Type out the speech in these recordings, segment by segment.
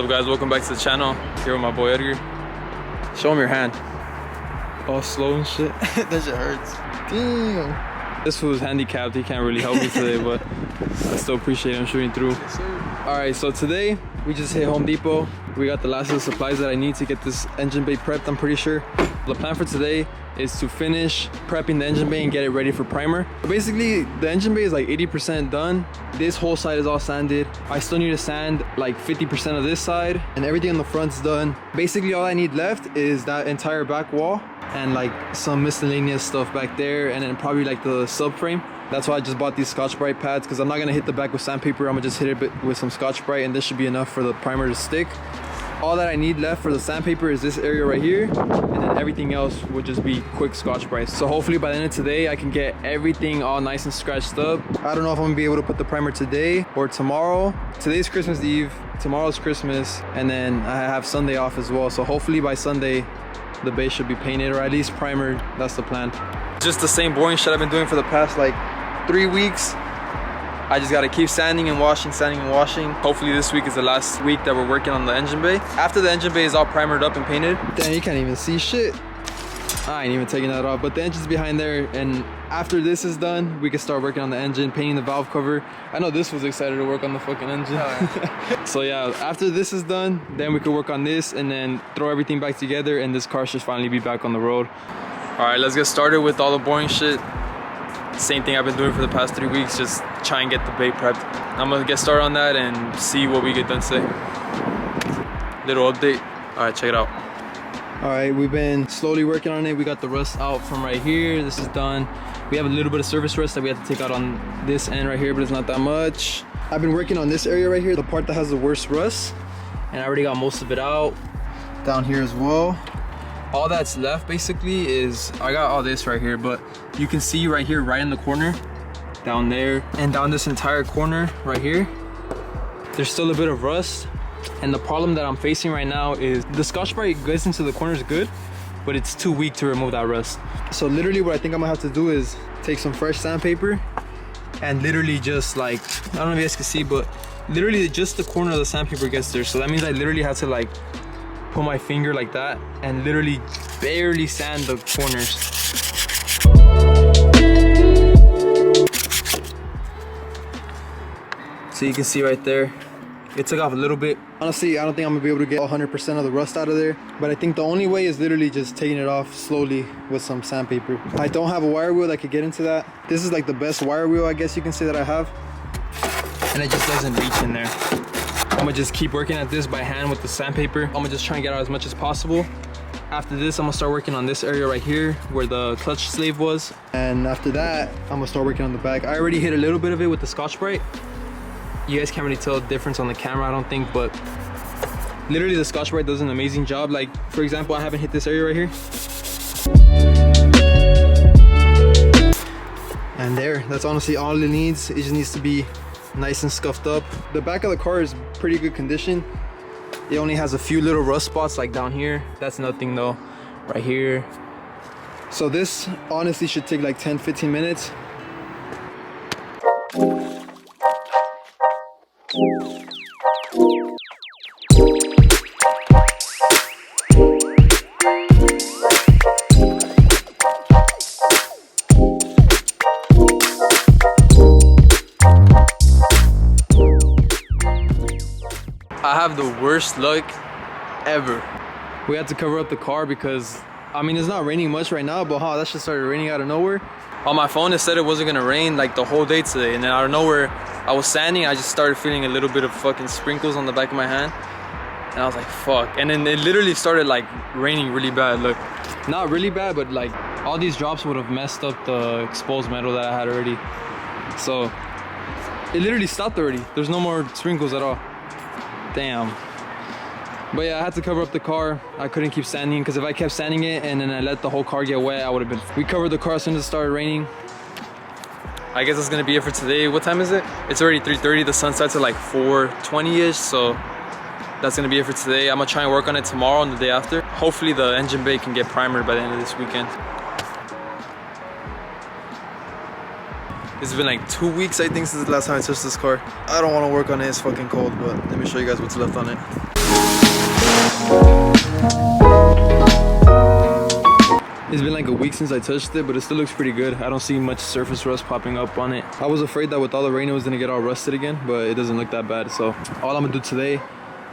up guys, welcome back to the channel. Here with my boy Edgar. Show him your hand. All slow and shit. That shit hurts. Damn. This fool's handicapped, he can't really help me today, but I still appreciate him shooting through. Yes, sir. Alright, so today we just hit Home Depot. We got the last of the supplies that I need to get this engine bay prepped, I'm pretty sure. The plan for today is to finish prepping the engine bay and get it ready for primer. Basically, the engine bay is like 80% done. This whole side is all sanded. I still need to sand like 50% of this side, and everything on the front's done. Basically, all I need left is that entire back wall and like some miscellaneous stuff back there, and then probably like the subframe. That's why I just bought these Scotch-Brite pads, because I'm not gonna hit the back with sandpaper. I'm gonna just hit it with some Scotch-Brite, and this should be enough for the primer to stick. All that I need left for the sandpaper is this area right here, and then everything else would just be quick Scotch-Brite. So hopefully by the end of today, I can get everything all nice and scratched up. I don't know if I'm gonna be able to put the primer today or tomorrow. Today's Christmas Eve, tomorrow's Christmas, and then I have Sunday off as well. So hopefully by Sunday, the base should be painted, or at least primered. That's the plan. Just the same boring shit I've been doing for the past like 3 weeks. I just gotta keep sanding and washing, sanding and washing. Hopefully this week is the last week that we're working on the engine bay. After the engine bay is all primered up and painted. Damn, you can't even see shit. I ain't even taking that off, but the engine's behind there, and after this is done, we can start working on the engine, painting the valve cover. I know this was excited to work on the fucking engine. So yeah, after this is done, then we could work on this and then throw everything back together, and this car should finally be back on the road. All right, let's get started with all the boring shit. Same thing I've been doing for the past 3 weeks, just try and get the bay prepped. I'm gonna get started on that and see what we get done today. Little update. All right, check it out. All right, we've been slowly working on it. We got the rust out from right here. This is done. We have a little bit of surface rust that we have to take out on this end right here, but it's not that much. I've been working on this area right here, the part that has the worst rust, and I already got most of it out. Down here as well. All that's left basically is, I got all this right here, but you can see right here, right in the corner, down there, and down this entire corner right here, there's still a bit of rust. And the problem that I'm facing right now is the Scotch-Brite gets into the corners good, but it's too weak to remove that rust. So literally what I think I'm gonna have to do is take some fresh sandpaper and literally just like, I don't know if you guys can see, but literally just the corner of the sandpaper gets there. So that means I literally have to like put my finger like that and literally barely sand the corners. So you can see right there, it took off a little bit. Honestly, I don't think I'm gonna be able to get 100% of the rust out of there, but I think the only way is literally just taking it off slowly with some sandpaper. I don't have a wire wheel that could get into that. This is like the best wire wheel, I guess you can say, that I have, and it just doesn't reach in there. I'm gonna just keep working at this by hand with the sandpaper. I'm gonna just try and get out as much as possible. After this, I'm gonna start working on this area right here where the clutch slave was. And after that, I'm gonna start working on the back. I already hit a little bit of it with the Scotch-Brite. You guys can't really tell the difference on the camera, I don't think, but literally the Scotch-Brite does an amazing job. Like, for example, I haven't hit this area right here. And there, that's honestly all it needs. It just needs to be nice and scuffed up. The back of the car is pretty good condition. It only has a few little rust spots like down here. That's nothing though, right here. So this honestly should take like 10-15 minutes. I have the worst luck ever. We had to cover up the car because, I mean, it's not raining much right now, but that shit started raining out of nowhere. On my phone, it said it wasn't gonna rain like the whole day today, and then out of nowhere, I was sanding, I just started feeling a little bit of fucking sprinkles on the back of my hand, and I was like, fuck. And then it literally started like raining really bad. Look, not really bad, but like all these drops would have messed up the exposed metal that I had already. So it literally stopped already. There's no more sprinkles at all. Damn. But yeah, I had to cover up the car. I couldn't keep sanding, because if I kept sanding it and then I let the whole car get wet, I would have been... We covered the car as soon as it started raining. I guess that's gonna be it for today. What time is it? It's already 3:30. The sun starts at like 4:20-ish, so that's gonna be it for today. I'm gonna try and work on it tomorrow and the day after. Hopefully the engine bay can get primered by the end of this weekend. It's been like 2 weeks, I think, since the last time I touched this car. I don't want to work on it, it's fucking cold, but let me show you guys what's left on it. It's been like a week since I touched it, but it still looks pretty good. I don't see much surface rust popping up on it. I was afraid that with all the rain it was gonna get all rusted again, but it doesn't look that bad. So all I'm gonna do today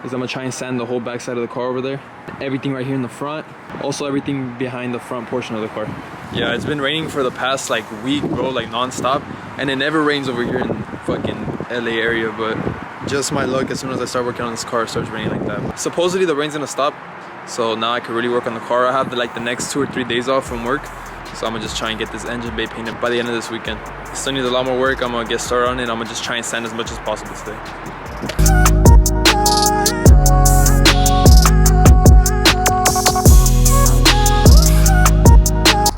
is I'm gonna try and sand the whole back side of the car over there. Everything right here in the front. Also everything behind the front portion of the car. Yeah, it's been raining for the past like week, bro, like non-stop. And it never rains over here in fucking LA area, but just my luck, as soon as I start working on this car, it starts raining like that. Supposedly the rain's gonna stop, so now I can really work on the car. I have the next 2 or 3 days off from work, so I'm gonna just try and get this engine bay painted by the end of this weekend. It still needs a lot more work. I'm gonna get started on it. I'm gonna just try and sand as much as possible today.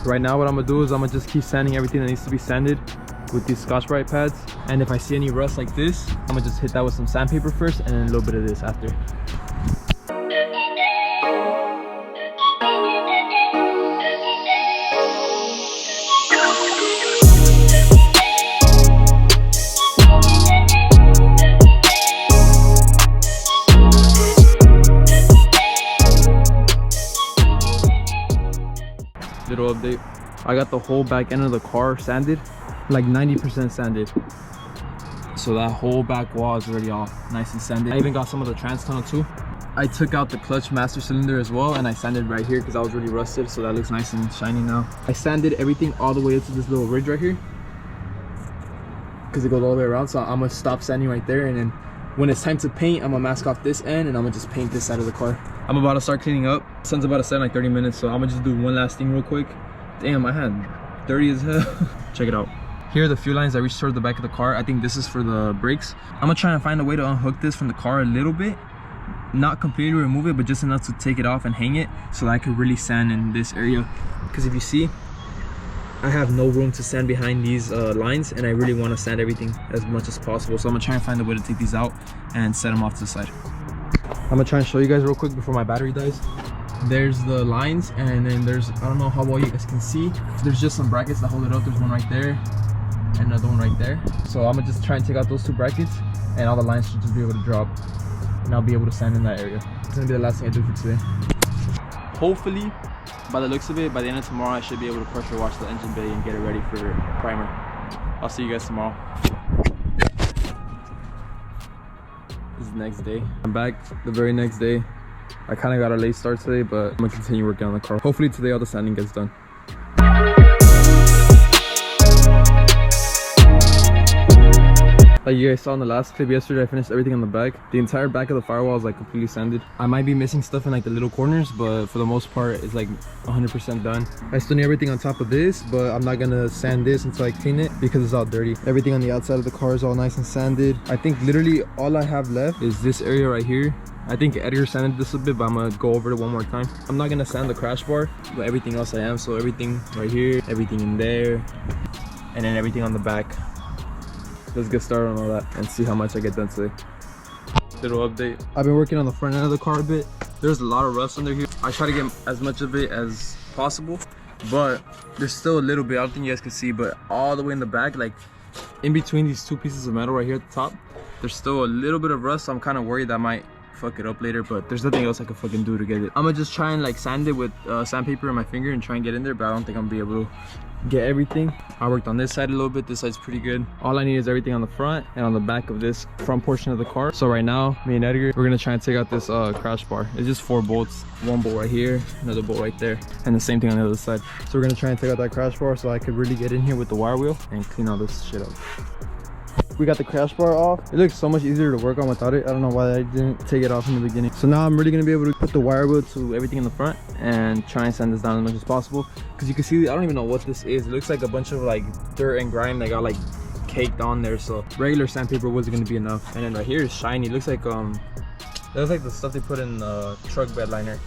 Right now what I'm gonna do is I'm gonna just keep sanding everything that needs to be sanded with these Scotch-Brite pads. And if I see any rust like this, I'm gonna just hit that with some sandpaper first and then a little bit of this after. Little update, I got the whole back end of the car sanded, like 90% sanded. So that whole back wall is already all nice and sanded. I even got some of the trans tunnel too. I took out the clutch master cylinder as well, and I sanded right here because I was really rusted, so that looks nice and shiny now. I sanded everything all the way up to this little ridge right here because it goes all the way around, so I'm gonna stop sanding right there, and then when it's time to paint, I'm gonna mask off this end and I'm gonna just paint this side of the car. I'm about to start cleaning up. Sun's about to set in like 30 minutes, so I'm gonna just do one last thing real quick. Damn, my hand dirty as hell. Check it out. Here are the fuel lines that reach toward the back of the car. I think this is for the brakes. I'm gonna try and find a way to unhook this from the car a little bit. Not completely remove it, but just enough to take it off and hang it so that I could really sand in this area. Because if you see, I have no room to sand behind these lines, and I really want to sand everything as much as possible. So I'm gonna try and find a way to take these out and set them off to the side. I'm gonna try and show you guys real quick before my battery dies. There's the lines, and then there's, I don't know how well you guys can see, there's just some brackets that hold it up. There's one right there and another one right there. So I'm gonna just try and take out those 2 brackets, and all the lines should just be able to drop, and I'll be able to sand in that area. It's gonna be the last thing I do for today. Hopefully, by the looks of it, by the end of tomorrow I should be able to pressure wash the engine bay and get it ready for primer. I'll see you guys tomorrow. This is the next day. I'm back the very next day. I kind of got a late start today, but I'm gonna continue working on the car. Hopefully today all the sanding gets done. Like you guys saw in the last clip yesterday, I finished everything on the back. The entire back of the firewall is like completely sanded. I might be missing stuff in like the little corners, but for the most part, it's like 100% done. I still need everything on top of this, but I'm not gonna sand this until I clean it because it's all dirty. Everything on the outside of the car is all nice and sanded. I think literally all I have left is this area right here. I think Edgar sanded this a bit, but I'm gonna go over it one more time. I'm not gonna sand the crash bar, but everything else I am. So everything right here, everything in there, and then everything on the back. Let's get started on all that and see how much I get done today. Little update. I've been working on the front end of the car a bit. There's a lot of rust under here. I try to get as much of it as possible, but there's still a little bit. I don't think you guys can see, but all the way in the back, like in between these 2 pieces of metal right here at the top, there's still a little bit of rust. So I'm kind of worried that might fuck it up later, but there's nothing else I can fucking do to get it. I'm gonna just try and like sand it with sandpaper in my finger and try and get in there, but I don't think I'm gonna be able to get everything. I worked on this side a little bit. This side's pretty good. All I need is everything on the front and on the back of this front portion of the car. So right now, me and Edgar, we're gonna try and take out this crash bar. It's just 4 bolts. 1 bolt right here, another bolt right there, and the same thing on the other side. So we're gonna try and take out that crash bar so I could really get in here with the wire wheel and clean all this shit up. We got the crash bar off. It looks so much easier to work on without it. I don't know why I didn't take it off in the beginning. So now I'm really gonna be able to put the wire wheel to everything in the front and try and sand this down as much as possible. Because you can see, I don't even know what this is. It looks like a bunch of like dirt and grime that got like caked on there. So regular sandpaper wasn't gonna be enough. And then right here is shiny. It looks like that's like the stuff they put in the truck bed liner.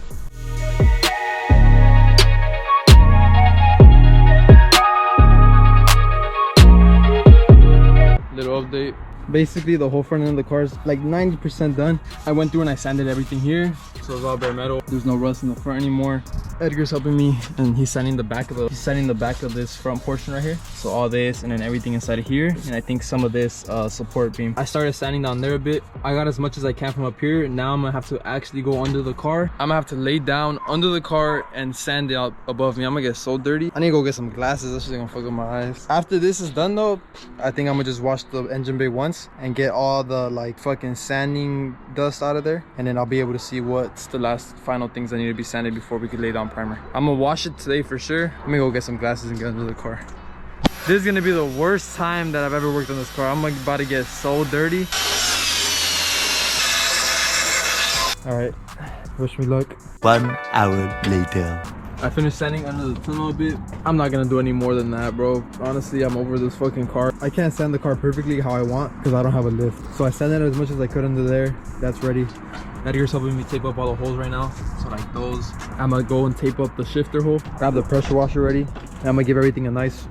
Little update. Basically the whole front end of the car is like 90% done. I went through and I sanded everything here, so it's all bare metal. There's no rust in the front anymore. Edgar's helping me and he's sanding the back of this front portion right here. So all this and then everything inside of here, and I think some of this support beam. I started sanding down there a bit. I got as much as I can from up here. Now I'm gonna have to actually go under the car. I'm gonna have to lay down under the car and sand it out above me. I'm gonna get so dirty. I need to go get some glasses. That's just gonna fuck up my eyes. After this is done though, I think I'm gonna just wash the engine bay once and get all the like fucking sanding dust out of there, and then I'll be able to see what's the last final things that need to be sanded before we could lay down primer. I'm gonna wash it today for sure. Let me go get some glasses and get under the car. This is gonna be the worst time that I've ever worked on this car. I'm about to get so dirty. All right, wish me luck. 1 hour later. I finished sanding under the tunnel a bit. I'm not gonna do any more than that, bro. Honestly, I'm over this fucking car. I can't sand the car perfectly how I want because I don't have a lift. So I sanded as much as I could under there. That's ready. Edgar's helping me tape up all the holes right now. So like those, I'm gonna go and tape up the shifter hole. Grab the pressure washer ready. And I'm gonna give everything a nice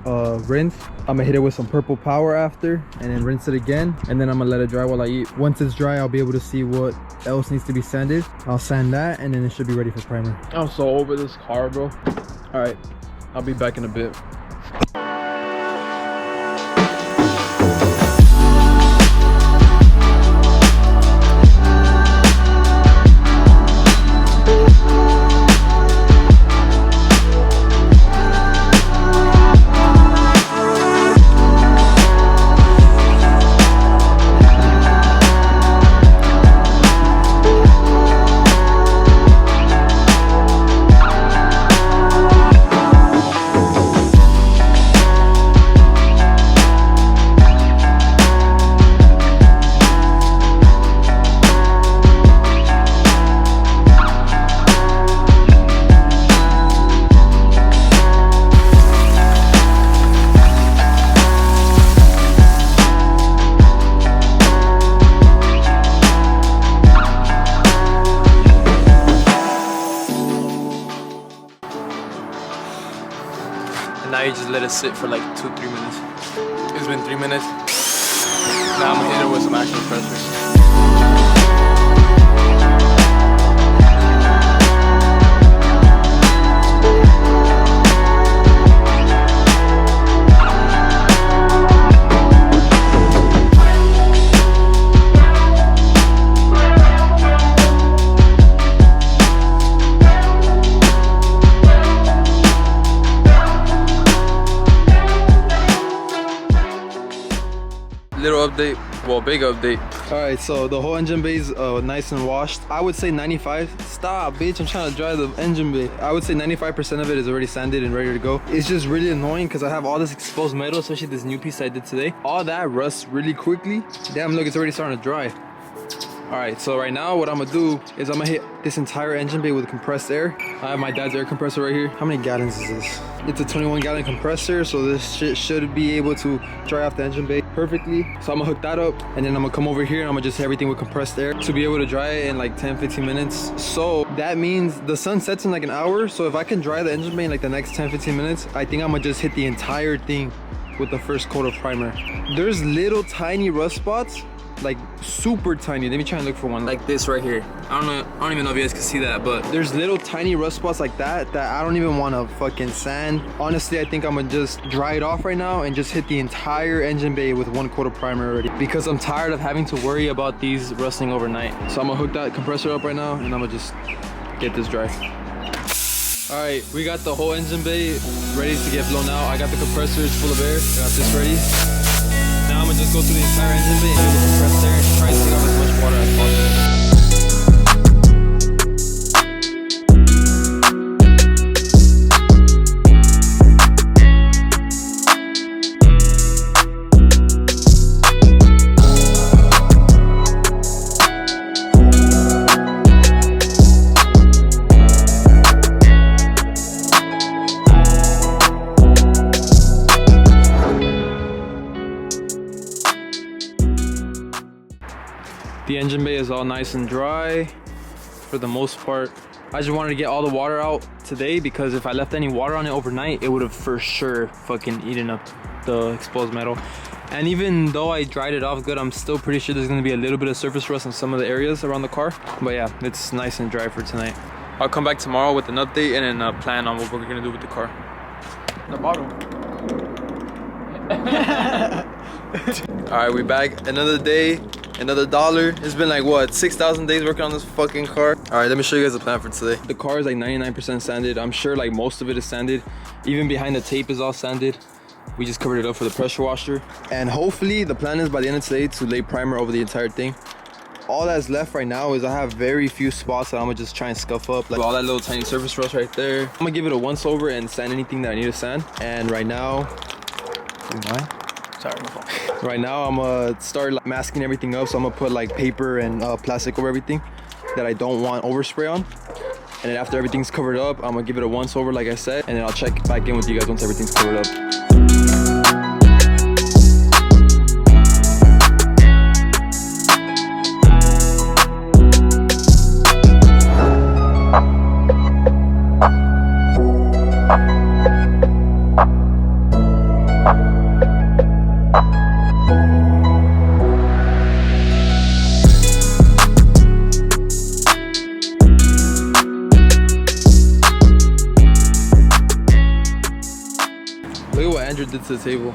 rinse. I'm gonna hit it with some purple power after, and then rinse it again. And then I'm gonna let it dry while I eat. Once it's dry, I'll be able to see what else needs to be sanded. I'll sand that, and then it should be ready for primer. I'm so over this car, bro. All right, I'll be back in a bit. Now you just let it sit for like 2-3 minutes. It's been 3 minutes. Now I'm gonna hit it with some actual pressure. Little update, well, big update. All right, so the whole engine bay is nice and washed. I would say 95. Stop, bitch, I'm trying to dry the engine bay. I would say 95% of it is already sanded and ready to go. It's just really annoying because I have all this exposed metal, especially this new piece I did today. All that rusts really quickly. Damn, look, it's already starting to dry. All right, so right now what I'm gonna do is I'm gonna hit this entire engine bay with compressed air. I have my dad's air compressor right here. How many gallons is this? It's a 21-gallon compressor, so this shit should be able to dry off the engine bay perfectly. So I'm gonna hook that up, and then I'm gonna come over here and I'm gonna just hit everything with compressed air to be able to dry it in like 10-15 minutes. So that means the sun sets in like an hour, so if I can dry the engine bay in like the next 10-15 minutes, I think I'm gonna just hit the entire thing with the first coat of primer. There's little tiny rust spots, like super tiny. Let me try and look for one like this right here. I don't even know if you guys can see that, but there's little tiny rust spots like that I don't even want to fucking sand. Honestly, I think I'm gonna just dry it off right now and just hit the entire engine bay with one coat of primer already, because I'm tired of having to worry about these rusting overnight. So I'm gonna hook that compressor up right now and I'm gonna just get this dry. All right, we got the whole engine bay ready to get blown out. I got the compressor, it's full of air. I got this ready. Now I'm gonna just go through the entire engine bay and compress air and try to take off as much water as possible. The engine bay is all nice and dry for the most part. I just wanted to get all the water out today because if I left any water on it overnight, it would have for sure fucking eaten up the exposed metal. And even though I dried it off good, I'm still pretty sure there's gonna be a little bit of surface rust in some of the areas around the car. But yeah, it's nice and dry for tonight. I'll come back tomorrow with an update and then a plan on what we're gonna do with the car. The bottle. All right, we back. Another day, another dollar. It's been like what, 6,000 days working on this fucking car. All right, let me show you guys the plan for today. The car is like 99% sanded. I'm sure like most of it is sanded. Even behind the tape is all sanded. We just covered it up for the pressure washer. And hopefully the plan is by the end of today to lay primer over the entire thing. All that's left right now is I have very few spots that I'm gonna just try and scuff up. Like all that little tiny surface rust right there. I'm gonna give it a once over and sand anything that I need to sand. And right now, Sorry, my fault. right now I'm gonna start like, masking everything up. So I'm gonna put like paper and plastic over everything that I don't want overspray on. And then after everything's covered up, I'm gonna give it a once over like I said. And then I'll check back in with you guys once everything's covered up. Look at what Andrew did to the table.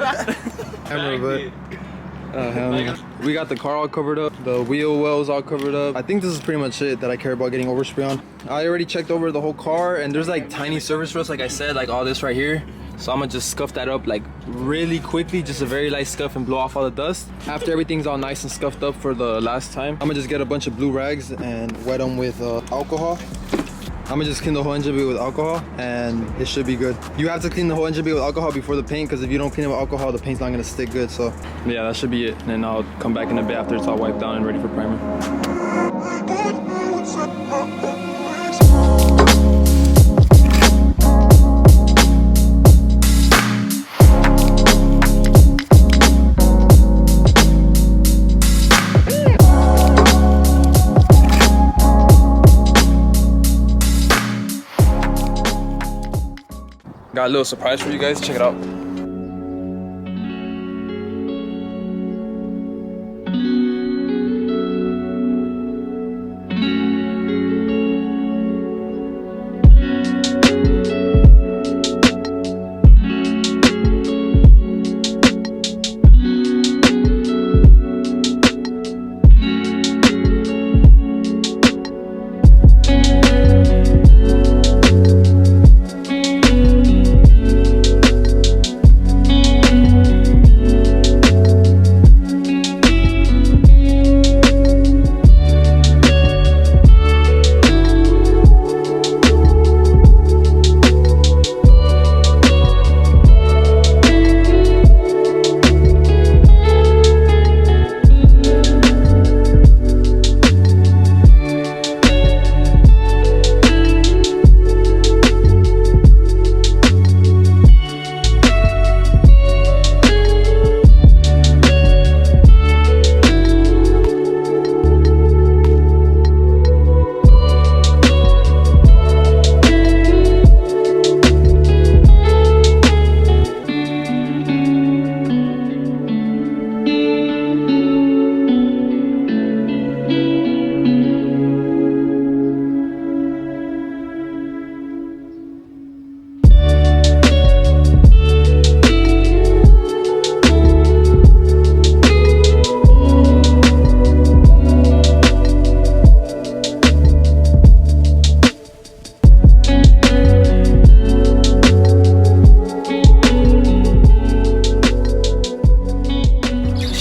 Camera, but hell no. We got the car all covered up, the wheel wells all covered up. I think this is pretty much it that I care about getting overspray on. I already checked over the whole car and there's like tiny surface rust, like I said, like all this right here. So I'm gonna just scuff that up like really quickly, just a very light scuff and blow off all the dust. After everything's all nice and scuffed up for the last time, I'm gonna just get a bunch of blue rags and wet them with alcohol. I'm gonna just clean the whole engine bay with alcohol and it should be good. You have to clean the whole engine bay with alcohol before the paint because if you don't clean it with alcohol, the paint's not gonna stick good. So yeah, that should be it. And then I'll come back in a bit after it's all wiped down and ready for primer. Got a little surprise for you guys, check it out.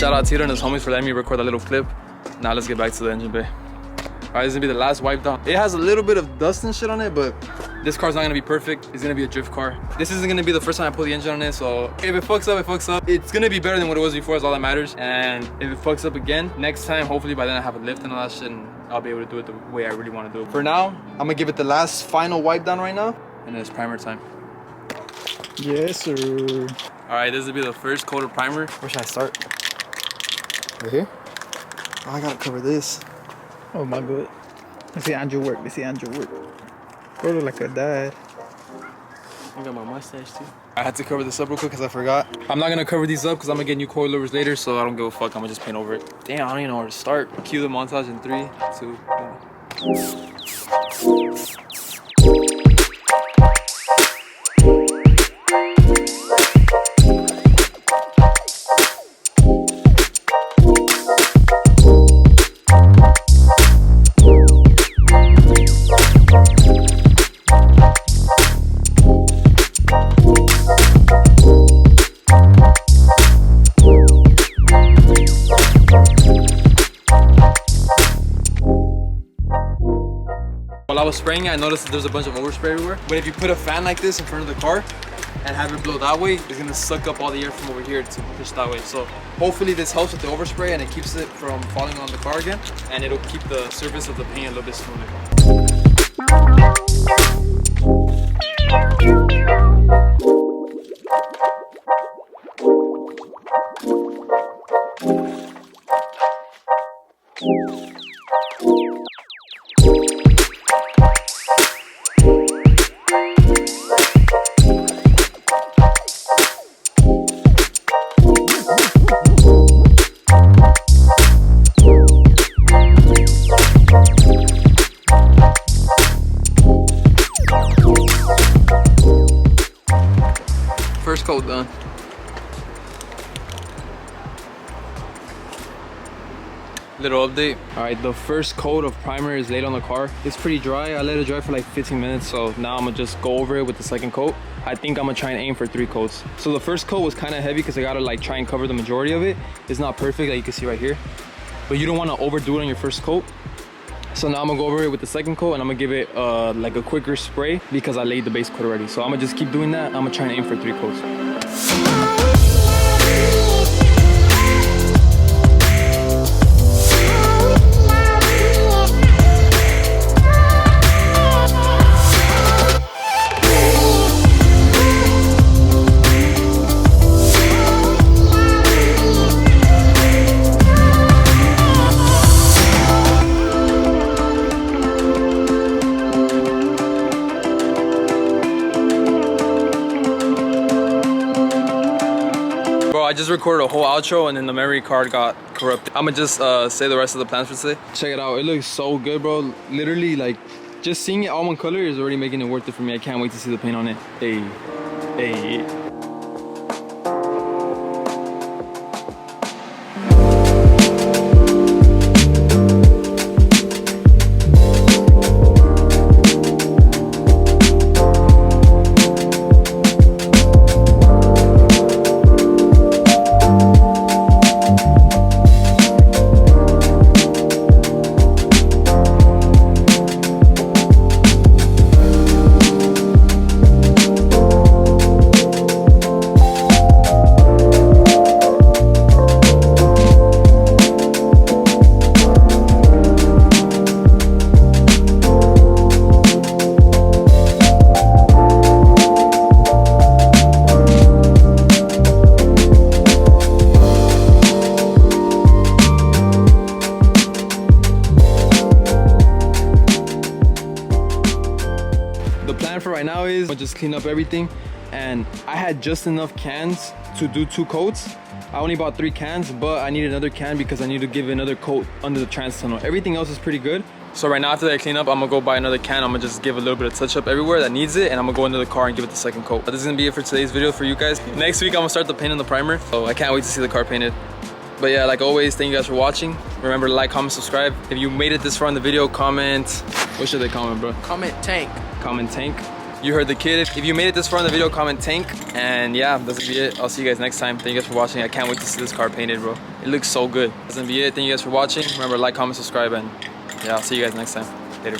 Shout out Tito and his homies for letting me record that little clip. Now let's get back to the engine bay. All right, this is gonna be the last wipe down. It has a little bit of dust and shit on it, but this car's not gonna be perfect. It's gonna be a drift car. This isn't gonna be the first time I pull the engine on it, so if it fucks up, it fucks up. It's gonna be better than what it was before, is all that matters. And if it fucks up again, next time, hopefully by then I have a lift and all that shit, and I'll be able to do it the way I really wanna do it. For now, I'm gonna give it the last final wipe down right now, and then it's primer time. Yes, sir. All right, this will be the first coat of primer. Where should I start? Right here? Oh, I gotta cover this. Oh my god. Let's see Andrew work. Let's see Andrew work. Bro look like a dad. I got my mustache too. I had to cover this up real quick because I forgot. I'm not gonna cover these up because I'm gonna get new coilovers later, so I don't give a fuck. I'm gonna just paint over it. Damn, I don't even know where to start. Cue the montage in 3, 2, 1. While I was spraying it, I noticed that there's a bunch of overspray everywhere. But if you put a fan like this in front of the car and have it blow that way, it's gonna suck up all the air from over here to push that way. So hopefully this helps with the overspray and it keeps it from falling on the car again. And it'll keep the surface of the paint a little bit smoother. First coat done. Little update. All right, the first coat of primer is laid on the car. It's pretty dry. I let it dry for like 15 minutes, so now I'm gonna just go over it with the second coat. I think I'm gonna try and aim for 3 coats. So the first coat was kind of heavy because I gotta like try and cover the majority of it. It's not perfect, like you can see right here, but you don't want to overdo it on your first coat. So now I'm gonna go over it with the second coat and I'm gonna give it like a quicker spray because I laid the base coat already. So I'm gonna just keep doing that. I'm gonna try and aim for 3 coats. I just recorded a whole outro and then the memory card got corrupted. I'm gonna just say the rest of the plans for today. Check it out, it looks so good, bro. Literally, like, just seeing it all one color is already making it worth it for me. I can't wait to see the paint on it. Hey, hey. For right now is I'll just clean up everything, and I had just enough cans to do 2 coats. I only bought 3 cans, but I need another can because I need to give another coat under the trans tunnel. Everything else is pretty good. So right now after I clean up, I'm gonna go buy another can. I'm gonna just give a little bit of touch up everywhere that needs it, and I'm gonna go into the car and give it the second coat. But this is gonna be it for today's video for you guys. Next week I'm gonna start the paint on the primer, so I can't wait to see the car painted. But yeah, like always, thank you guys for watching. Remember to like, comment, subscribe. If you made it this far in the video, comment. What should they comment, bro? Comment tank. Comment tank. You heard the kid. If you made it this far in the video, comment tank. And yeah, that's gonna be it. I'll see you guys next time. Thank you guys for watching. I can't wait to see this car painted, bro. It looks so good. That's gonna be it. Thank you guys for watching. Remember to like, comment, subscribe, and yeah, I'll see you guys next time. Later.